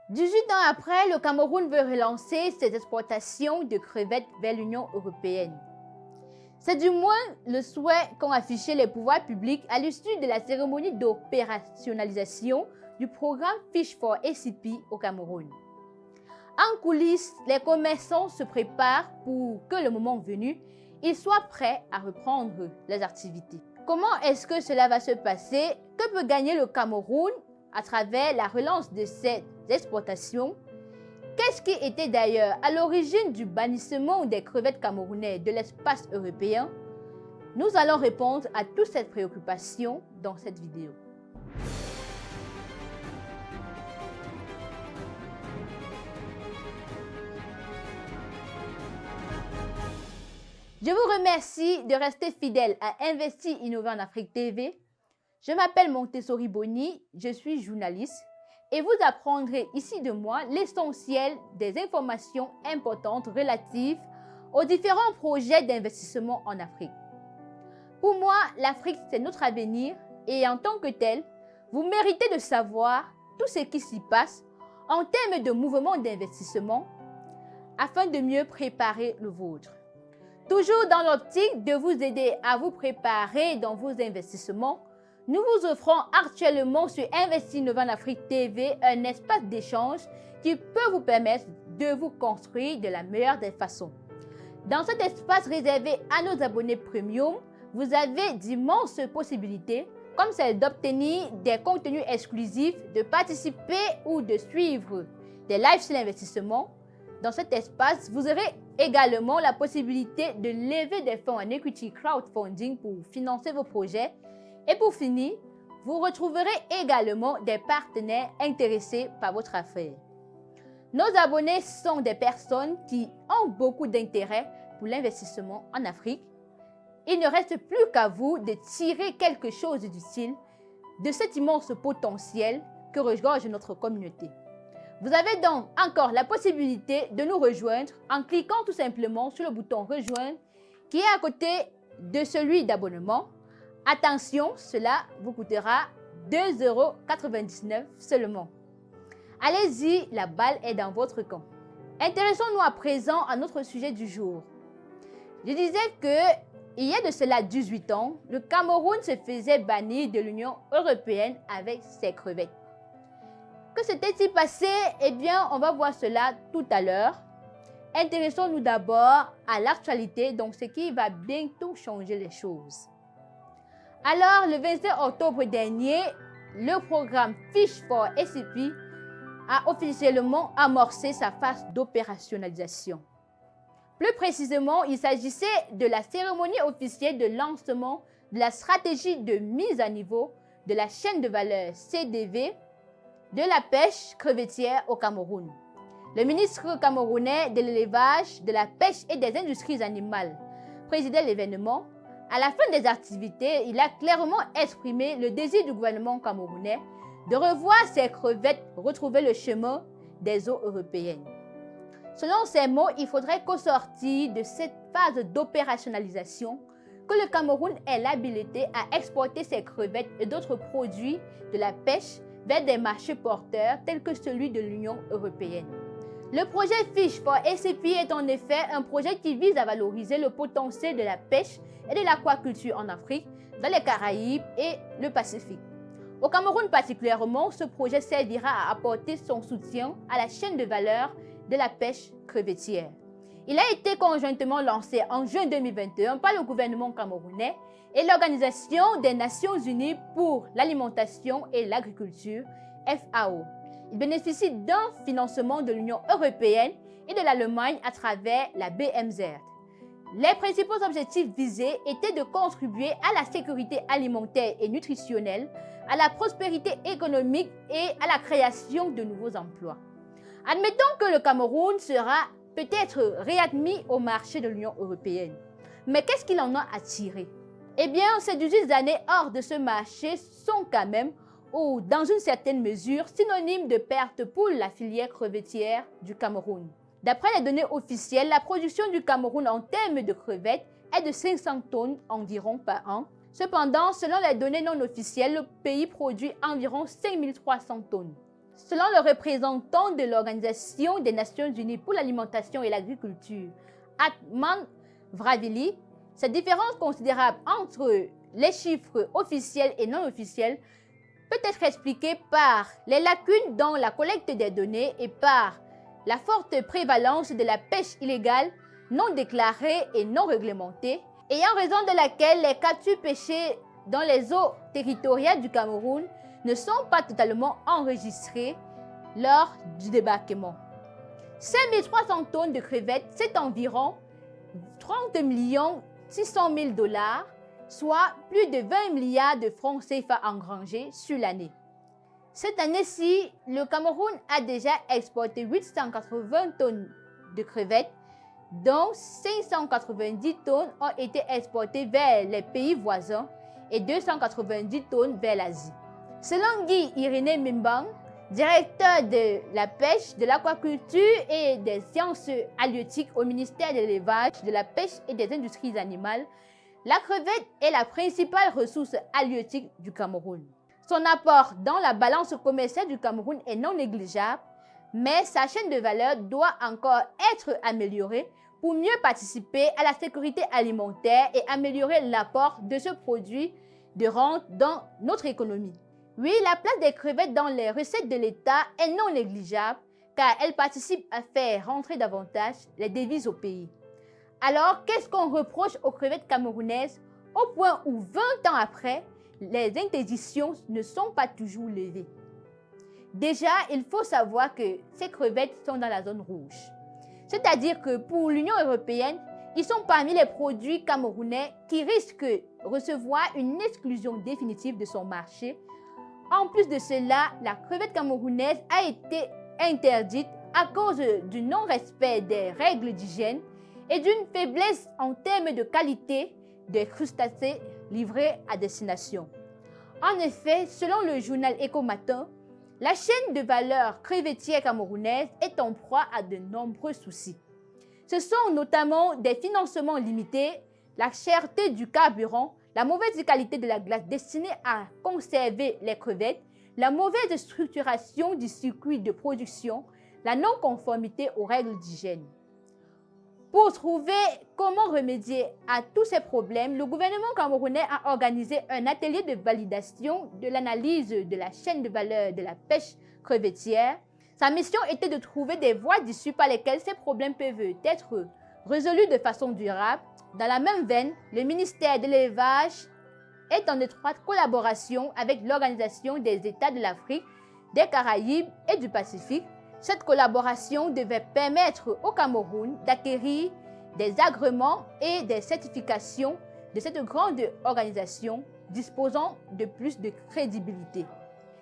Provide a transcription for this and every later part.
18 ans après, le Cameroun veut relancer ses exportations de crevettes vers l'Union européenne. C'est du moins le souhait qu'ont affiché les pouvoirs publics à l'issue de la cérémonie d'opérationnalisation du programme Fish for ACP au Cameroun. En coulisses, les commerçants se préparent pour que le moment venu, ils soient prêts à reprendre les activités. Comment est-ce que cela va se passer? Que peut gagner le Cameroun à travers la relance de ses exportations? Qu'est-ce qui était d'ailleurs à l'origine du bannissement des crevettes camerounaises de l'espace européen? Nous allons répondre à toutes ces préoccupations dans cette vidéo. Je vous remercie de rester fidèle à Investir Innover en Afrique TV. Je m'appelle Montessori Boni, je suis journaliste et vous apprendrez ici de moi l'essentiel des informations importantes relatives aux différents projets d'investissement en Afrique. Pour moi, l'Afrique, c'est notre avenir et en tant que tel, vous méritez de savoir tout ce qui s'y passe en termes de mouvement d'investissement afin de mieux préparer le vôtre. Toujours dans l'optique de vous aider à vous préparer dans vos investissements, nous vous offrons actuellement sur Investir Innover en Afrique TV un espace d'échange qui peut vous permettre de vous construire de la meilleure des façons. Dans cet espace réservé à nos abonnés premium, vous avez d'immenses possibilités, comme celle d'obtenir des contenus exclusifs, de participer ou de suivre des lives sur l'investissement. Dans cet espace, vous aurez également la possibilité de lever des fonds en equity crowdfunding pour financer vos projets. Et pour finir, vous retrouverez également des partenaires intéressés par votre affaire. Nos abonnés sont des personnes qui ont beaucoup d'intérêt pour l'investissement en Afrique. Il ne reste plus qu'à vous de tirer quelque chose d'utile de cet immense potentiel que regorge notre communauté. Vous avez donc encore la possibilité de nous rejoindre en cliquant tout simplement sur le bouton rejoindre qui est à côté de celui d'abonnement. Attention, cela vous coûtera 2,99 € seulement. Allez-y, la balle est dans votre camp. Intéressons-nous à présent à notre sujet du jour. Je disais que il y a de cela 18 ans, le Cameroun se faisait bannir de l'Union européenne avec ses crevettes. Que s'était-il passé? Eh bien, on va voir cela tout à l'heure. Intéressons-nous d'abord à l'actualité, donc ce qui va bientôt changer les choses. Alors, le 27 octobre dernier, le programme Fish for ACP a officiellement amorcé sa phase d'opérationnalisation. Plus précisément, il s'agissait de la cérémonie officielle de lancement de la stratégie de mise à niveau de la chaîne de valeur CDV de la pêche crevettière au Cameroun. Le ministre camerounais de l'élevage, de la pêche et des industries animales présidait l'événement. À la fin des activités, il a clairement exprimé le désir du gouvernement camerounais de revoir ces crevettes retrouver le chemin des eaux européennes. Selon ces mots, il faudrait qu'au sortir de cette phase d'opérationnalisation, que le Cameroun ait l'habilité à exporter ses crevettes et d'autres produits de la pêche vers des marchés porteurs tels que celui de l'Union européenne. Le projet Fish for ACP est en effet un projet qui vise à valoriser le potentiel de la pêche et de l'aquaculture en Afrique, dans les Caraïbes et le Pacifique. Au Cameroun particulièrement, ce projet servira à apporter son soutien à la chaîne de valeur de la pêche crevettière. Il a été conjointement lancé en juin 2021 par le gouvernement camerounais et l'Organisation des Nations Unies pour l'alimentation et l'agriculture, FAO. Il bénéficie d'un financement de l'Union européenne et de l'Allemagne à travers la BMZ. Les principaux objectifs visés étaient de contribuer à la sécurité alimentaire et nutritionnelle, à la prospérité économique et à la création de nouveaux emplois. Admettons que le Cameroun sera peut-être réadmis au marché de l'Union européenne. Mais qu'est-ce qu'il en a à tirer? Eh bien, ces 18 années hors de ce marché sont quand même, ou dans une certaine mesure, synonymes de perte pour la filière crevettière du Cameroun. D'après les données officielles, la production du Cameroun en termes de crevettes est de 500 tonnes environ par an. Cependant, selon les données non officielles, le pays produit environ 5300 tonnes. Selon le représentant de l'Organisation des Nations Unies pour l'alimentation et l'agriculture, Atman Vravili, cette différence considérable entre les chiffres officiels et non officiels peut être expliquée par les lacunes dans la collecte des données et par la forte prévalence de la pêche illégale non déclarée et non réglementée, et en raison de laquelle les captures pêchées dans les eaux territoriales du Cameroun ne sont pas totalement enregistrées lors du débarquement. 5300 tonnes de crevettes, c'est environ 30 600 000 $, soit plus de 20 milliards de francs CFA engrangés sur l'année. Cette année-ci, le Cameroun a déjà exporté 880 tonnes de crevettes, dont 590 tonnes ont été exportées vers les pays voisins et 290 tonnes vers l'Asie. Selon Guy Irénée Mimbang, directeur de la pêche, de l'aquaculture et des sciences halieutiques au ministère de l'élevage, de la pêche et des industries animales, la crevette est la principale ressource halieutique du Cameroun. Son apport dans la balance commerciale du Cameroun est non négligeable, mais sa chaîne de valeur doit encore être améliorée pour mieux participer à la sécurité alimentaire et améliorer l'apport de ce produit de rente dans notre économie. Oui, la place des crevettes dans les recettes de l'État est non négligeable car elle participe à faire rentrer davantage les devises au pays. Alors, qu'est-ce qu'on reproche aux crevettes camerounaises au point où 20 ans après, les interdictions ne sont pas toujours levées? Déjà, il faut savoir que ces crevettes sont dans la zone rouge. C'est-à-dire que pour l'Union européenne, ils sont parmi les produits camerounais qui risquent de recevoir une exclusion définitive de son marché. En plus de cela, la crevette camerounaise a été interdite à cause du non-respect des règles d'hygiène et d'une faiblesse en termes de qualité des crustacés livrés à destination. En effet, selon le journal Eco-Matin, la chaîne de valeur crevettière camerounaise est en proie à de nombreux soucis. Ce sont notamment des financements limités, la cherté du carburant, la mauvaise qualité de la glace destinée à conserver les crevettes, la mauvaise structuration du circuit de production, la non-conformité aux règles d'hygiène. Pour trouver comment remédier à tous ces problèmes, le gouvernement camerounais a organisé un atelier de validation de l'analyse de la chaîne de valeur de la pêche crevettière. Sa mission était de trouver des voies d'issue par lesquelles ces problèmes peuvent être résolus de façon durable. Dans la même veine, le ministère de l'élevage est en étroite collaboration avec l'Organisation des États de l'Afrique, des Caraïbes et du Pacifique. Cette collaboration devait permettre au Cameroun d'acquérir des agréments et des certifications de cette grande organisation disposant de plus de crédibilité.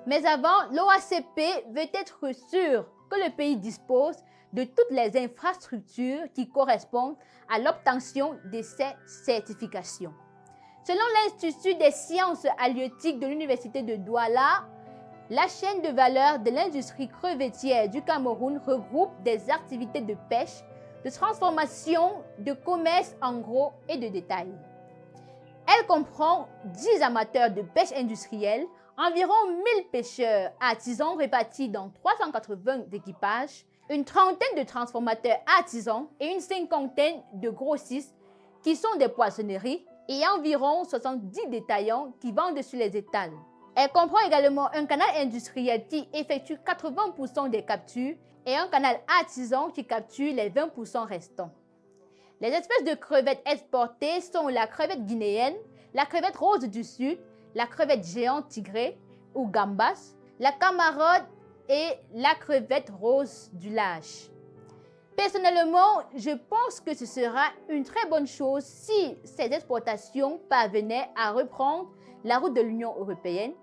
Mais avant, l'OACP veut être sûr que le pays dispose de toutes les infrastructures qui correspondent à l'obtention de ces certifications. Selon l'Institut des sciences halieutiques de l'Université de Douala, la chaîne de valeur de l'industrie crevettière du Cameroun regroupe des activités de pêche, de transformation, de commerce en gros et de détail. Elle comprend 10 amateurs de pêche industrielle, environ 1000 pêcheurs artisans répartis dans 380 équipages, une trentaine de transformateurs artisans et une cinquantaine de grossistes qui sont des poissonneries et environ 70 détaillants qui vendent sur les étals. Elle comprend également un canal industriel qui effectue 80% des captures et un canal artisan qui capture les 20% restants. Les espèces de crevettes exportées sont la crevette guinéenne, la crevette rose du Sud, la crevette géante tigrée ou gambas, la camarade et la crevette rose du large. Personnellement, je pense que ce sera une très bonne chose si ces exportations parvenaient à reprendre la route de l'Union européenne.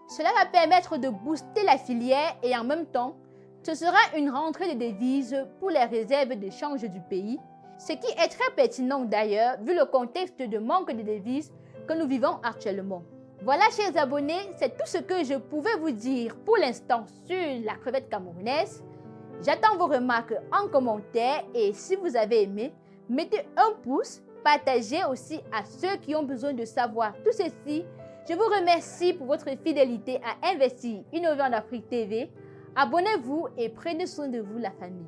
Cela va permettre de booster la filière et en même temps, ce sera une rentrée de devises pour les réserves de change du pays, ce qui est très pertinent d'ailleurs vu le contexte de manque de devises que nous vivons actuellement. Voilà, chers abonnés, c'est tout ce que je pouvais vous dire pour l'instant sur la crevette camerounaise. J'attends vos remarques en commentaire et si vous avez aimé, mettez un pouce, partagez aussi à ceux qui ont besoin de savoir tout ceci. Je vous remercie pour votre fidélité à Investir Innover en Afrique TV. Abonnez-vous et prenez soin de vous, la famille.